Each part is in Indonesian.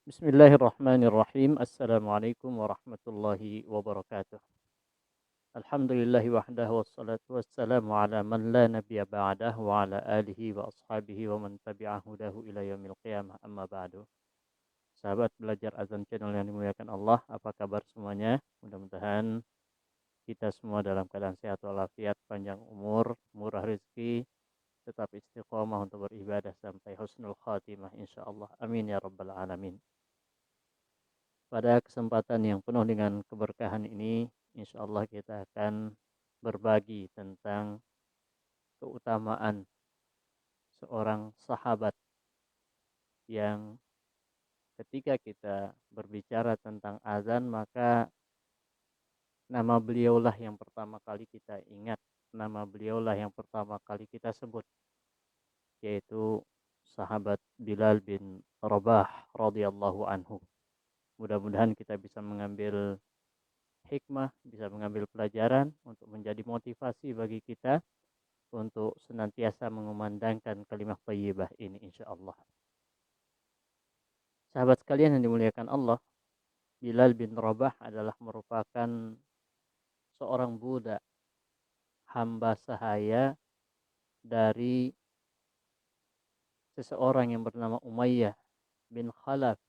Bismillahirrahmanirrahim. Assalamualaikum warahmatullahi wabarakatuh. Alhamdulillahi wahdahu wassalatu wassalamu ala man la nabiyya ba'dah wa ala alihi wa ashabihi wa man tabi'ahu hudahu ila yaumil qiyamah amma ba'du. Sahabat belajar azan channel yang dimuliakan Allah, apa kabar semuanya? Mudah-mudahan kita semua dalam keadaan sehat walafiat, panjang umur, murah rezeki, tetap istiqomah untuk beribadah sampai husnul khatimah insyaallah. Amin ya rabbal alamin. Pada kesempatan yang penuh dengan keberkahan ini, insya Allah kita akan berbagi tentang keutamaan seorang sahabat yang ketika kita berbicara tentang azan, maka nama beliaulah yang pertama kali kita ingat, nama beliaulah yang pertama kali kita sebut, yaitu sahabat Bilal bin Rabah radhiyallahu anhu. Mudah-mudahan kita bisa mengambil hikmah, bisa mengambil pelajaran untuk menjadi motivasi bagi kita untuk senantiasa mengumandangkan kalimat thayyibah ini insya Allah. Sahabat sekalian yang dimuliakan Allah, Bilal bin Rabah adalah merupakan seorang budak, hamba sahaya dari seseorang yang bernama Umayyah bin Khalaf,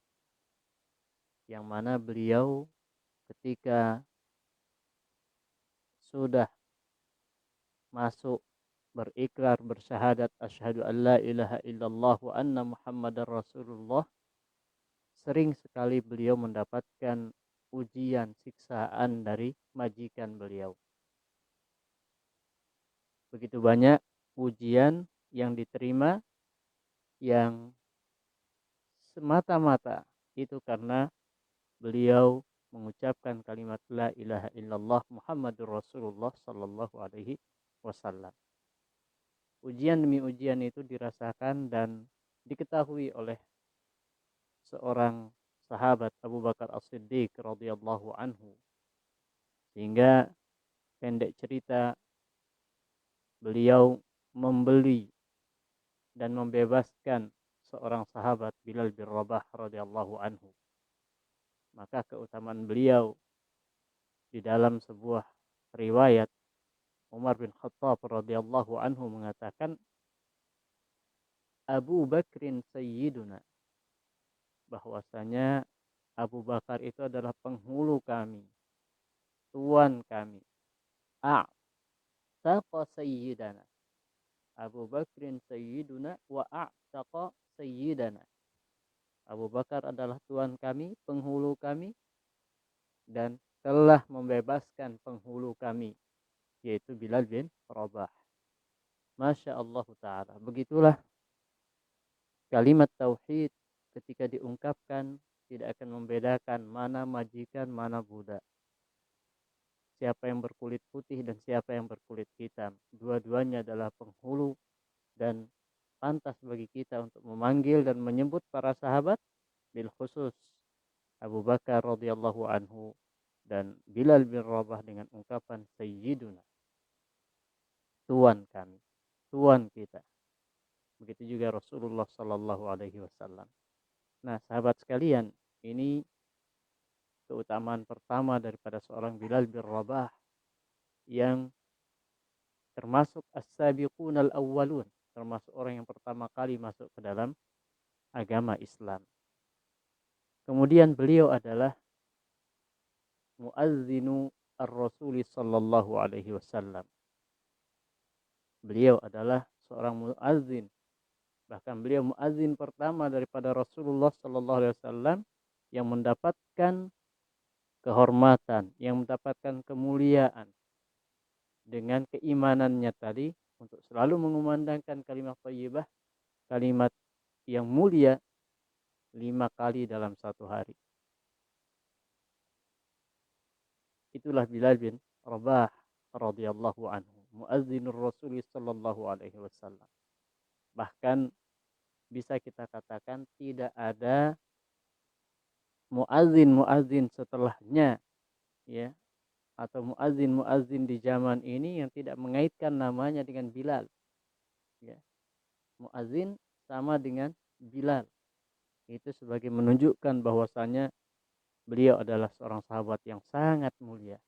yang mana beliau ketika sudah masuk berikrar bersyahadat asyhadu an la ilaha illallah wa anna muhammadar rasulullah, sering sekali beliau mendapatkan ujian siksaan dari majikan beliau. Begitu banyak ujian yang diterima yang semata-mata itu karena beliau mengucapkan kalimat la ilaha illallah Muhammadur Rasulullah sallallahu alaihi wasallam. Ujian demi ujian itu dirasakan dan diketahui oleh seorang sahabat Abu Bakar As-Siddiq radhiyallahu anhu, sehingga pendek cerita beliau membeli dan membebaskan seorang sahabat Bilal bin Rabah radhiyallahu anhu. Maka keutamaan beliau di dalam sebuah riwayat, Umar bin Khattab radhiyallahu anhu mengatakan, Abu Bakrin sayyiduna, bahwasanya Abu Bakar itu adalah penghulu kami, tuan kami. A'taqa sayyidana. Abu Bakrin sayyiduna wa a'taqa sayyidana. Abu Bakar adalah tuan kami, penghulu kami, dan telah membebaskan penghulu kami, yaitu Bilal bin Rabah. Masya Allah Ta'ala. Begitulah kalimat tauhid ketika diungkapkan tidak akan membedakan mana majikan, mana budak. Siapa yang berkulit putih dan siapa yang berkulit hitam. Dua-duanya adalah penghulu dan pantas bagi kita untuk memanggil dan menyebut para sahabat, bil khusus Abu Bakar radhiyallahu anhu dan Bilal bin Rabah dengan ungkapan sayyiduna, tuan kami, tuan kita. Begitu juga Rasulullah sallallahu alaihi wasallam. Nah, sahabat sekalian, ini keutamaan pertama daripada seorang Bilal bin Rabah yang termasuk as-sabiqun al-awwalun, termasuk orang yang pertama kali masuk ke dalam agama Islam. Kemudian beliau adalah muazzinu ar-Rasul sallallahu alaihi wasallam. Beliau adalah seorang muazzin, bahkan beliau muazzin pertama daripada Rasulullah sallallahu alaihi wasallam yang mendapatkan kehormatan, yang mendapatkan kemuliaan dengan keimanannya tadi untuk selalu mengumandangkan kalimat thayyibah, kalimat yang mulia 5 kali dalam satu hari. Itulah Bilal bin Rabah radhiyallahu anhu, muazzinur Rasul sallallahu alaihi wasallam. Bahkan bisa kita katakan tidak ada muazzin setelahnya, ya, atau muazzin di zaman ini yang tidak mengaitkan namanya dengan Bilal, ya. Muazzin sama dengan Bilal. Itu sebagai menunjukkan bahwasanya beliau adalah seorang sahabat yang sangat mulia.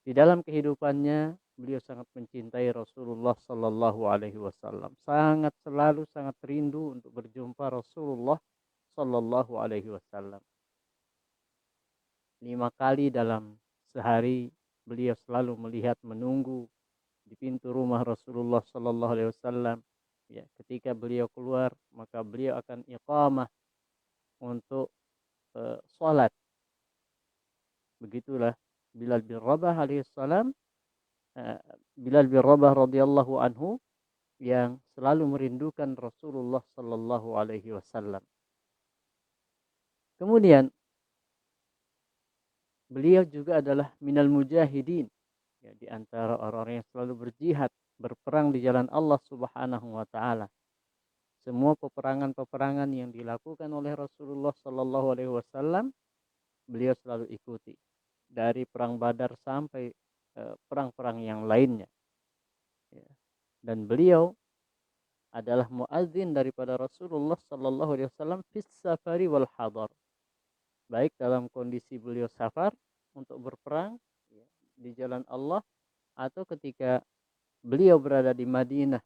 Di dalam kehidupannya beliau sangat mencintai Rasulullah Sallallahu Alaihi Wasallam, sangat rindu untuk berjumpa Rasulullah Sallallahu Alaihi Wasallam. 5 kali dalam sehari beliau selalu melihat, menunggu di pintu rumah Rasulullah Sallallahu Alaihi Wasallam. Ya, ketika beliau keluar maka beliau akan iqamah untuk sholat. Begitulah Bilal bin Rabah alaihissalam, Bilal bin Rabah radhiyallahu anhu yang selalu merindukan Rasulullah sallallahu alaihi wasallam. Kemudian beliau juga adalah minal mujahidin, ya, di antara orang-orang yang selalu berjihad, berperang di jalan Allah Subhanahu wa taala. Semua peperangan-peperangan yang dilakukan oleh Rasulullah sallallahu alaihi wasallam beliau selalu ikuti. Dari perang Badar sampai perang-perang yang lainnya. Ya. Dan beliau adalah muadzin daripada Rasulullah sallallahu alaihi wasallam fis safari wal hadar. Baik dalam kondisi beliau safar untuk berperang, ya, di jalan Allah, atau ketika beliau berada di Madinah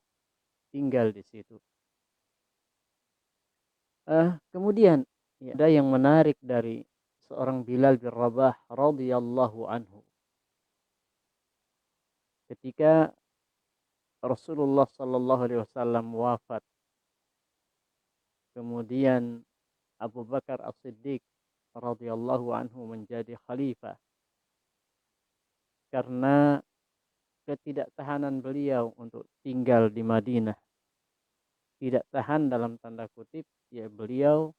tinggal di situ. Kemudian, ya, ada yang menarik dari seorang Bilal bin Rabah radhiyallahu anhu. Ketika Rasulullah sallallahu alaihi wasallam wafat, kemudian Abu Bakar As-Siddiq radhiyallahu anhu menjadi khalifah karena ketidaktahanan beliau untuk tinggal di Madinah. Tidak tahan dalam tanda kutip, ya, beliau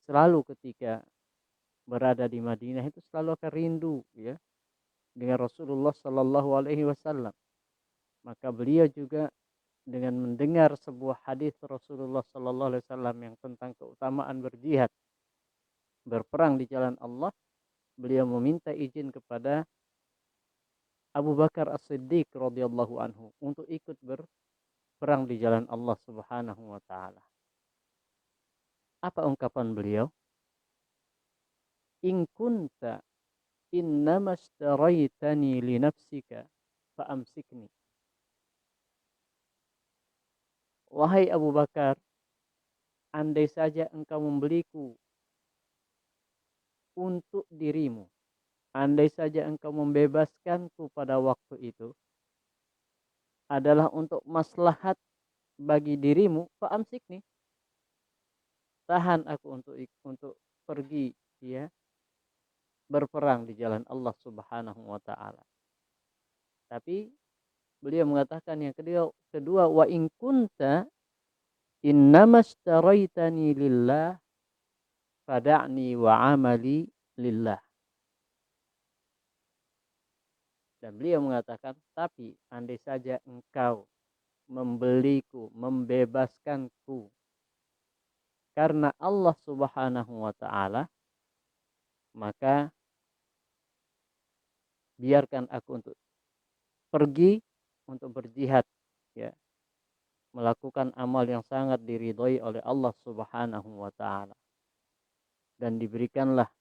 selalu ketika berada di Madinah itu selalu akan rindu, ya, dengan Rasulullah sallallahu alaihi wasallam. Maka beliau juga dengan mendengar sebuah hadis Rasulullah sallallahu alaihi wasallam yang tentang keutamaan berjihad, berperang di jalan Allah, beliau meminta izin kepada Abu Bakar As-Siddiq radhiyallahu anhu untuk ikut berperang di jalan Allah Subhanahu wa taala. Apa ungkapan beliau? In kunta innama ishtaraitani li nafsika fa amsikni. Wahai Abu Bakar, andai saja engkau membeliku untuk dirimu, andai saja engkau membebaskanku pada waktu itu adalah untuk maslahat bagi dirimu, fa amsikni, tahan aku untuk pergi, ya, berperang di jalan Allah Subhanahu wa taala. Tapi beliau mengatakan yang kedua wa in kunta innamastaraitani lillah fada'ni wa amali lillah. Dan beliau mengatakan, tapi andai saja engkau membeliku, membebaskanku karena Allah Subhanahu wa taala, maka biarkan aku untuk pergi untuk berjihad, ya, melakukan amal yang sangat diridhoi oleh Allah Subhanahu wa taala. Dan diberikanlah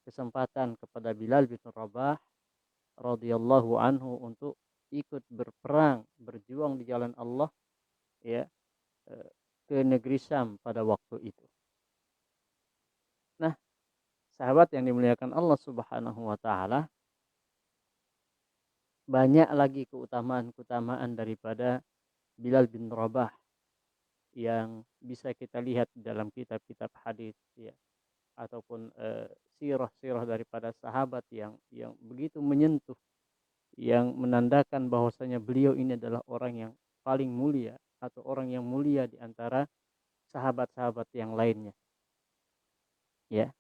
kesempatan kepada Bilal bin Rabah radhiyallahu anhu untuk ikut berperang, berjuang di jalan Allah, ya, ke negeri Syam pada waktu itu. Nah, sahabat yang dimuliakan Allah Subhanahu wa taala, banyak lagi keutamaan-keutamaan daripada Bilal bin Rabah yang bisa kita lihat dalam kitab-kitab hadis, ya, ataupun sirah-sirah daripada sahabat yang begitu menyentuh, yang menandakan bahwasanya beliau ini adalah orang yang paling mulia atau orang yang mulia di antara sahabat-sahabat yang lainnya. Ya,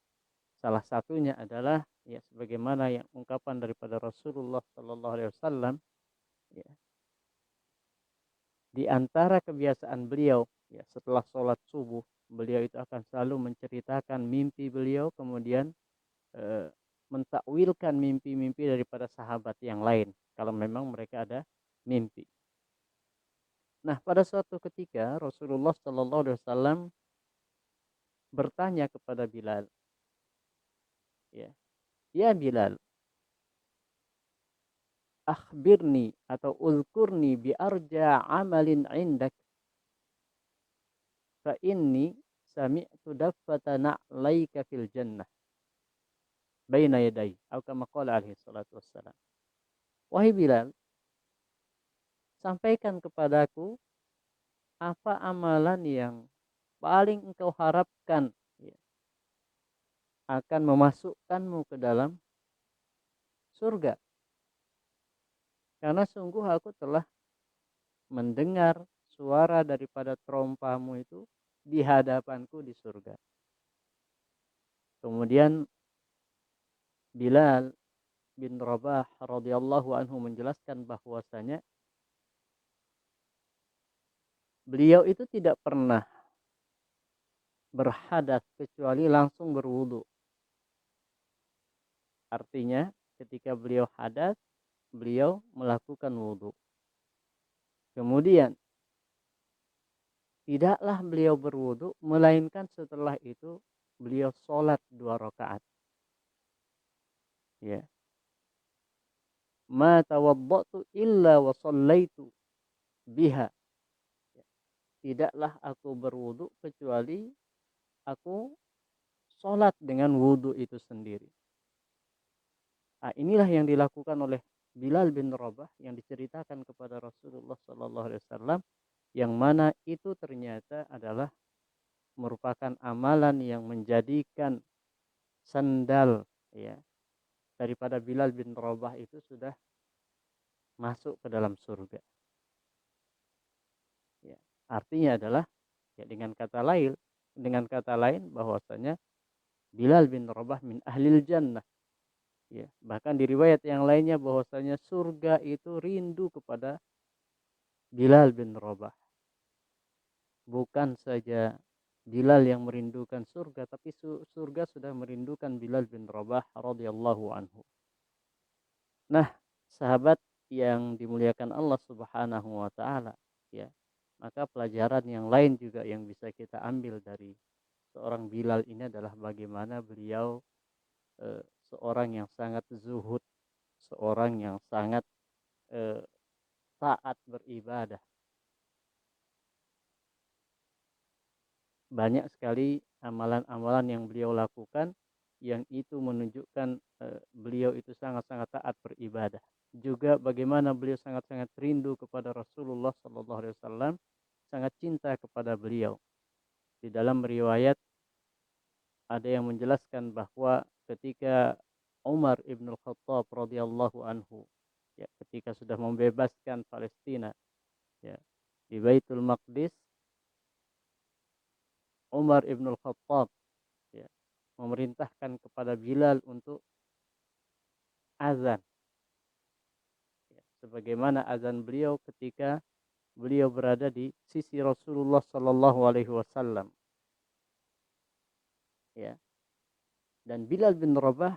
salah satunya adalah, ya, sebagaimana yang ungkapan daripada Rasulullah sallallahu alaihi wasallam, ya, di antara kebiasaan beliau, ya, setelah sholat subuh beliau itu akan selalu menceritakan mimpi beliau, kemudian eh, mentakwilkan mimpi-mimpi daripada sahabat yang lain kalau memang mereka ada mimpi. Nah, pada suatu ketika Rasulullah Shallallahu Alaihi Wasallam bertanya kepada Bilal, ya, ya Bilal, akhbirni atau uzkurni bi arja amalin indak fa inni sami'tu daffata na'laika fil jannah baina yaday atau kama qala alaihi salatu wassalam. Wahai Bilal, sampaikan kepadaku apa amalan yang paling engkau harapkan, ya, akan memasukkanmu ke dalam surga. Karena sungguh aku telah mendengar suara daripada terompamu itu di hadapanku di surga. Kemudian Bilal bin Rabah radhiyallahu anhu menjelaskan bahwasanya beliau itu tidak pernah berhadas kecuali langsung berwudu. Artinya ketika beliau hadas, beliau melakukan wudu. Kemudian tidaklah beliau berwudu melainkan setelah itu beliau sholat 2 rakaat. Ya. Ma tawaddatu illa wa shallaitu biha. Ya. Tidaklah aku berwudu kecuali aku sholat dengan wudu itu sendiri. Nah, inilah yang dilakukan oleh Bilal bin Rabah yang diceritakan kepada Rasulullah Sallallahu Alaihi Wasallam, yang mana itu ternyata adalah merupakan amalan yang menjadikan sandal, ya, daripada Bilal bin Rabah itu sudah masuk ke dalam surga. Ya. Artinya adalah, ya, dengan kata lain bahwasanya Bilal bin Rabah min ahlil jannah. Ya, bahkan di riwayat yang lainnya bahwasanya surga itu rindu kepada Bilal bin Rabah. Bukan saja Bilal yang merindukan surga, tapi surga sudah merindukan Bilal bin Rabah radhiyallahu anhu. Nah, sahabat yang dimuliakan Allah Subhanahu wa taala, ya. Maka pelajaran yang lain juga yang bisa kita ambil dari seorang Bilal ini adalah bagaimana beliau seorang yang sangat zuhud, seorang yang sangat eh, taat beribadah. Banyak sekali amalan-amalan yang beliau lakukan yang itu menunjukkan beliau itu sangat-sangat taat beribadah. Juga bagaimana beliau sangat-sangat rindu kepada Rasulullah Sallallahu Alaihi Wasallam, sangat cinta kepada beliau. Di dalam riwayat ada yang menjelaskan bahwa ketika Umar ibn Khattab radhiyallahu anhu, ya, ketika sudah membebaskan Palestina, ya, di Baitul Maqdis, Umar ibn Khattab, ya, memerintahkan kepada Bilal untuk azan, ya, sebagaimana azan beliau ketika beliau berada di sisi Rasulullah Sallallahu Alaihi Wasallam, ya. Dan Bilal bin Rabah,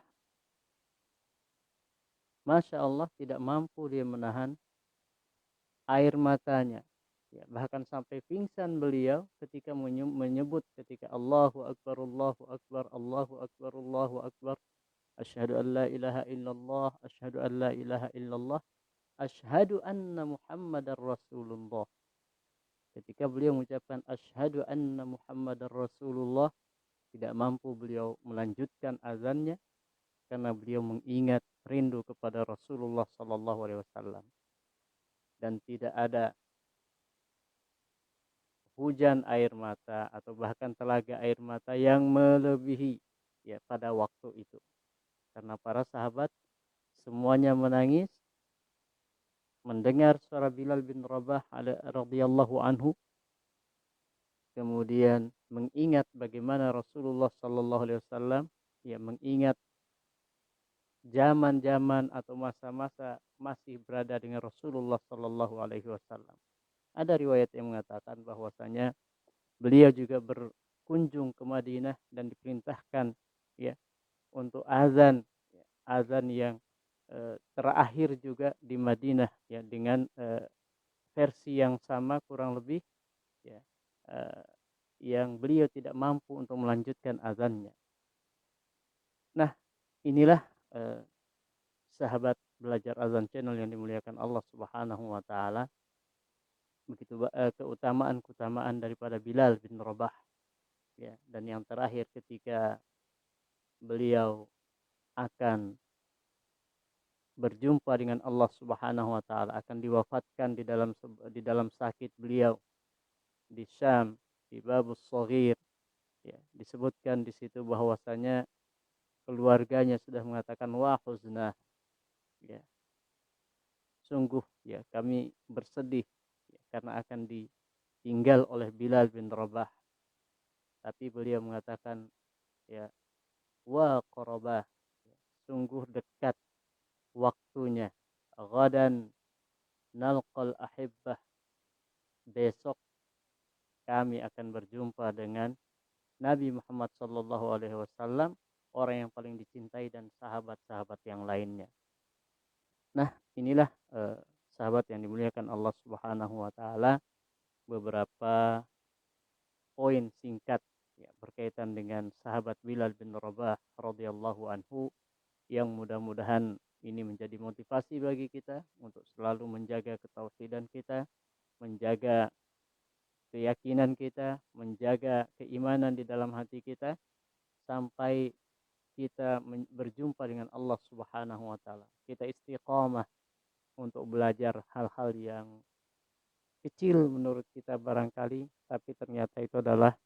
masya Allah, tidak mampu dia menahan air matanya, ya, bahkan sampai pingsan beliau ketika menyebut ketika Allahu Akbar, Allahu Akbar, Allahu Akbar, Allahu Akbar, asyhadu an la ilaha illallah, asyhadu an la ilaha illallah, asyhadu anna Muhammadar Rasulullah. Ketika beliau mengucapkan asyhadu anna Muhammadar Rasulullah, tidak mampu beliau melanjutkan azannya karena beliau mengingat rindu kepada Rasulullah sallallahu alaihi wasallam, dan tidak ada hujan air mata atau bahkan telaga air mata yang melebihi, ya, pada waktu itu, karena para sahabat semuanya menangis mendengar suara Bilal bin Rabah radhiyallahu anhu, kemudian mengingat bagaimana Rasulullah sallallahu alaihi wasallam, ya, mengingat zaman-zaman atau masa-masa masih berada dengan Rasulullah sallallahu alaihi wasallam. Ada riwayat yang mengatakan bahwasanya beliau juga berkunjung ke Madinah dan diperintahkan, ya, untuk azan, ya, azan yang terakhir juga di Madinah, ya, dengan versi yang sama kurang lebih, ya, eee, yang beliau tidak mampu untuk melanjutkan azannya. Nah, inilah, eee, sahabat belajar azan channel yang dimuliakan Allah Subhanahu wa taala, begitu keutamaan-keutamaan daripada Bilal bin Rabah, ya. Dan yang terakhir ketika beliau akan berjumpa dengan Allah Subhanahu wa taala, akan diwafatkan di dalam sakit beliau di Syam, di Babus Shaghir, ya. Disebutkan di situ bahwasanya keluarganya sudah mengatakan, "Wa huzna," ya, sungguh, ya, kami bersedih, ya, karena akan ditinggal oleh Bilal bin Rabah. Tapi beliau mengatakan, ya, "Wa qarabah," ya, sungguh dekat waktunya. "Ghadan nalqal ahibbah," besok kami akan berjumpa dengan Nabi Muhammad sallallahu alaihi wasallam, orang yang paling dicintai dan sahabat-sahabat yang lainnya. Nah, inilah, sahabat yang dimuliakan Allah Subhanahu wa taala, beberapa poin singkat, ya, berkaitan dengan sahabat Bilal bin Rabah radhiyallahu anhu, yang mudah-mudahan ini menjadi motivasi bagi kita untuk selalu menjaga ketauhidan kita, menjaga keyakinan kita, menjaga keimanan di dalam hati kita sampai kita berjumpa dengan Allah Subhanahu wa taala. Kita istiqamah untuk belajar hal-hal yang kecil menurut kita barangkali, tapi ternyata itu adalah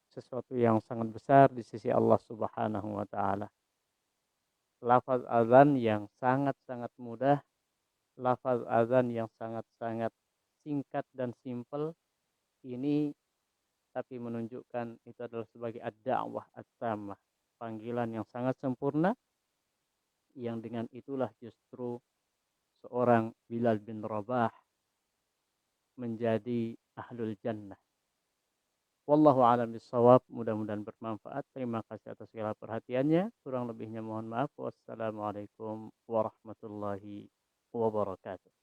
sesuatu yang sangat besar di sisi Allah Subhanahu wa taala. Lafaz azan yang sangat-sangat mudah, lafaz azan yang sangat-sangat singkat dan simpel ini, tapi menunjukkan itu adalah sebagai ad-da'wah at-tammah, panggilan yang sangat sempurna, yang dengan itulah justru seorang Bilal bin Rabah menjadi ahlul jannah. Wallahu a'lam bishawab. Mudah-mudahan bermanfaat. Terima kasih atas segala perhatiannya. Kurang lebihnya mohon maaf. Wassalamualaikum warahmatullahi wabarakatuh.